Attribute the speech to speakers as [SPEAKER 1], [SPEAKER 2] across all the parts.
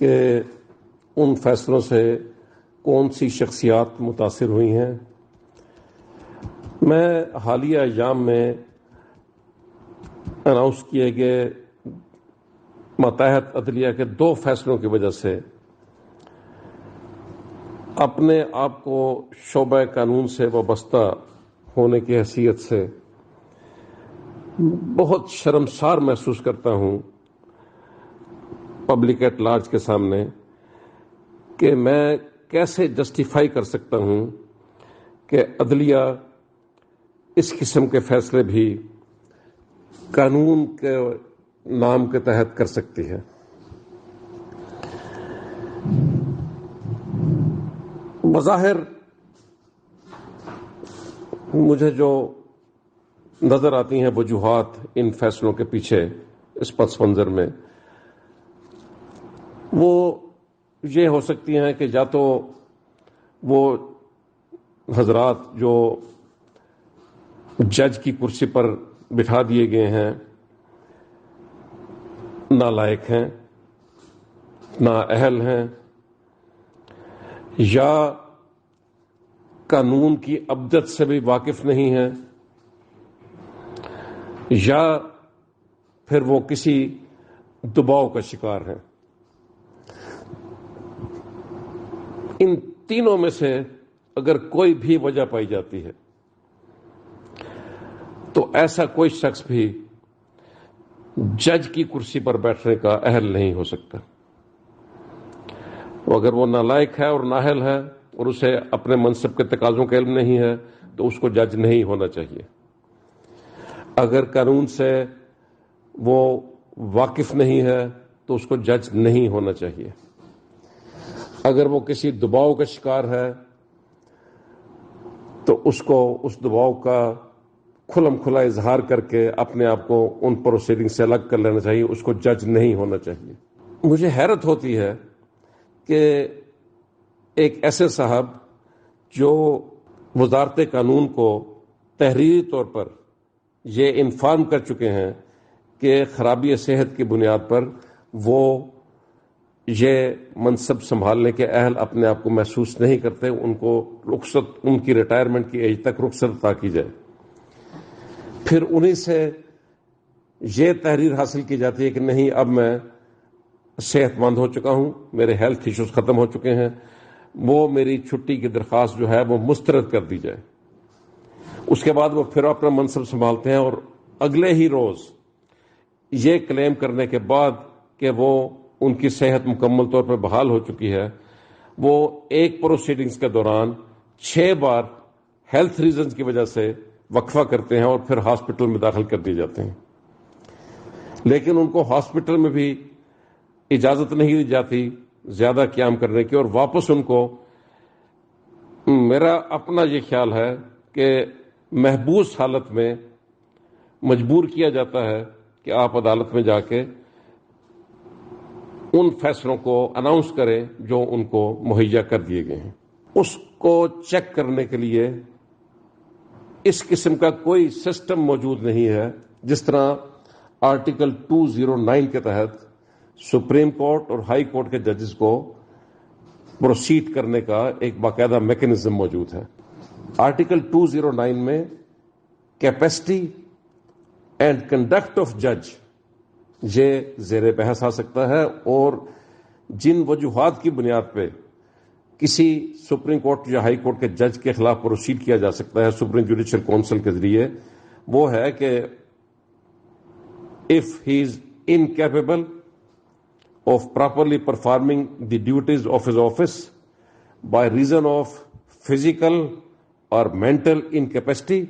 [SPEAKER 1] کہ ان فیصلوں سے کون سی شخصیات متاثر ہوئی ہیں. میں حالیہ ایام میں اناؤنس کیے گئے ماتحت عدلیہ کے 2 فیصلوں کی وجہ سے اپنے آپ کو شعبہ قانون سے وابستہ ہونے کی حیثیت سے بہت شرمسار محسوس کرتا ہوں پبلک ایٹ لارج کے سامنے کہ میں کیسے جسٹیفائی کر سکتا ہوں کہ عدلیہ اس قسم کے فیصلے بھی قانون کے نام کے تحت کر سکتی ہے. بظاہر مجھے جو نظر آتی ہیں وجوہات ان فیصلوں کے پیچھے اس پس منظر میں، وہ یہ ہو سکتی ہیں کہ یا تو وہ حضرات جو جج کی کرسی پر بٹھا دیے گئے ہیں نالائق ہیں، نااہل ہیں، یا قانون کی ابجد سے بھی واقف نہیں ہیں، یا پھر وہ کسی دباؤ کا شکار ہیں. ان تینوں میں سے اگر کوئی بھی وجہ پائی جاتی ہے تو ایسا کوئی شخص بھی جج کی کرسی پر بیٹھنے کا اہل نہیں ہو سکتا. اگر وہ نالائق ہے اور نااہل ہے اور اسے اپنے منصب کے تقاضوں کا علم نہیں ہے تو اس کو جج نہیں ہونا چاہیے. اگر قانون سے وہ واقف نہیں ہے تو اس کو جج نہیں ہونا چاہیے. اگر وہ کسی دباؤ کا شکار ہے تو اس کو اس دباؤ کا کھلم کھلا اظہار کر کے اپنے آپ کو ان پروسیڈنگ سے الگ کر لینا چاہیے. اس کو جج نہیں ہونا چاہیے. مجھے حیرت ہوتی ہے کہ ایک ایسے صاحب جو وزارت قانون کو تحریری طور پر یہ انفارم کر چکے ہیں کہ خرابی صحت کی بنیاد پر وہ یہ منصب سنبھالنے کے اہل اپنے آپ کو محسوس نہیں کرتے، ان کو رخصت، ان کی ریٹائرمنٹ کی ایج تک رخصت عطا کی جائے. پھر انہی سے یہ تحریر حاصل کی جاتی ہے کہ نہیں، اب میں صحت مند ہو چکا ہوں، میرے ہیلتھ ایشوز ختم ہو چکے ہیں، وہ میری چھٹی کی درخواست جو ہے وہ مسترد کر دی جائے. اس کے بعد وہ پھر اپنا منصب سنبھالتے ہیں اور اگلے ہی روز یہ کلیم کرنے کے بعد کہ وہ ان کی صحت مکمل طور پر بحال ہو چکی ہے، وہ ایک پروسیڈنگز کے دوران 6 بار ہیلتھ ریزنز کی وجہ سے وقفہ کرتے ہیں اور پھر ہاسپٹل میں داخل کر دیے جاتے ہیں. لیکن ان کو ہاسپٹل میں بھی اجازت نہیں دی جاتی زیادہ قیام کرنے کی، اور واپس ان کو، میرا اپنا یہ خیال ہے کہ محبوس حالت میں مجبور کیا جاتا ہے کہ آپ عدالت میں جا کے ان فیصلوں کو اناؤنس کریں جو ان کو مہیا کر دیے گئے ہیں. اس کو چیک کرنے کے لیے اس قسم کا کوئی سسٹم موجود نہیں ہے جس طرح آرٹیکل 209 کے تحت سپریم کورٹ اور ہائی کورٹ کے ججز کو پروسیڈ کرنے کا ایک باقاعدہ میکینزم موجود ہے. آرٹیکل 209 میں کیپیسٹی اینڈ کنڈکٹ آف جج یہ زیر بحث آ سکتا ہے، اور جن وجوہات کی بنیاد پہ کسی سپریم کورٹ یا ہائی کورٹ کے جج کے خلاف پروسیڈ کیا جا سکتا ہے سپریم جوڈیشل کونسل کے ذریعے، وہ ہے کہ if he is incapable of properly performing the duties of his office by reason of physical or mental incapacity.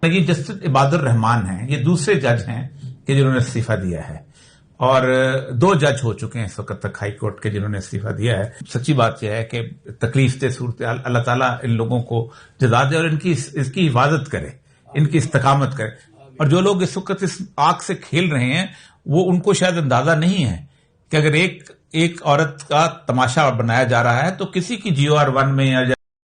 [SPEAKER 2] یہ جسٹس عباد الرحمان ہیں، یہ دوسرے جج ہیں کہ جنہوں نے استعفیٰ دیا ہے، اور 2 جج ہو چکے ہیں اس وقت تک ہائی کورٹ کے جنہوں نے استعفیٰ دیا ہے. سچی بات یہ ہے کہ تکلیف دہ صورتحال، اللہ تعالیٰ ان لوگوں کو جزا دے اور اس کی حفاظت کرے، ان کی استقامت کرے. اور جو لوگ اس وقت اس آگ سے کھیل رہے ہیں وہ ان کو شاید اندازہ نہیں ہے کہ اگر ایک عورت کا تماشا بنایا جا رہا ہے تو کسی کی GOR 1 میں یا